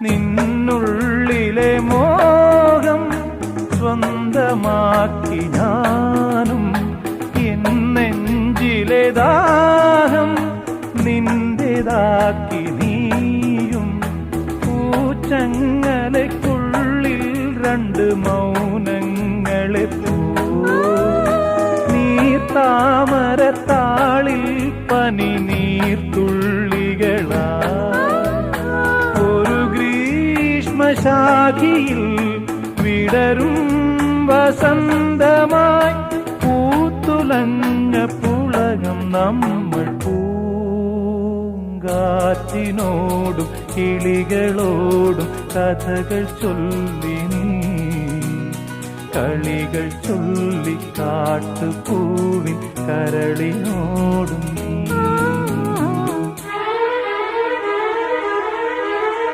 നിന്നുള്ളിലെ മോഹം സ്വന്തമാക്കി ഞാനും, എൻ നെഞ്ചിലെ ദാഹം നിന്റേതാക്കി നീയും. പൂച്ചങ്ങലയ്ക്കുള്ളിൽ രണ്ട് മൗനങ്ങളെ പോ, നീർത്താമരത്താളിൽ പനി നീർത്തുള്ളികളാ. ഒരു ഗ്രീഷ്മശാഖിയിൽ വിടരും വസന്തമായി പൂത്തുലഞ്ഞ പുളകം നമ്മൾ. പൂങ്കാറ്റിനോടും കിളികളോടും കഥകൾ ചൊല്ലി നീ, കളികൾ ചൊല്ലി കാട്ടുപൂവിൻ കരളിനോടും